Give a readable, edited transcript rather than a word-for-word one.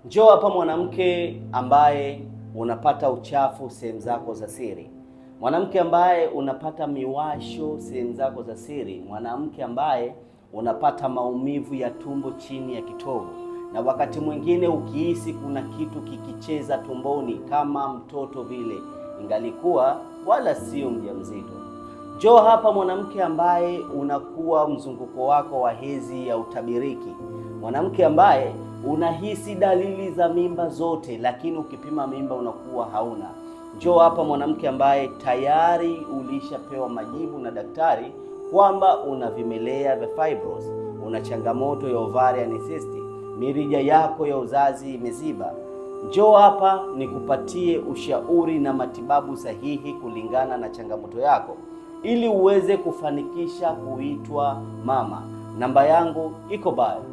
Njoo hapa mwanamke ambaye unapata uchafu sehemu zako za siri. Mwanamke ambaye unapata miwasho sehemu zako za siri. Mwanamke ambaye unapata maumivu ya tumbo chini ya kitovu. Na wakati mwingine ukihisi kuna kitu kikicheza tumboni kama mtoto vile, ingalikuwa wala sio mjamzito. Njoo hapa mwanamke ambaye unakuwa mzunguko wako wa hedhi ya utabiriki. Mwanamke ambaye unahisi dalili za mimba zote, lakini ukipima mimba unakuwa hauna. Njoo hapa mwanamke ambaye tayari ulishapewa majibu na daktari kwamba una vimelea vya fibroids, una changamoto ya ovarian cyst, mirija yako ya uzazi imeziba. Njoo hapa nikupatie ushauri na matibabu sahihi kulingana na changamoto yako ili uweze kufanikisha kuitwa mama. Namba yangu iko bio.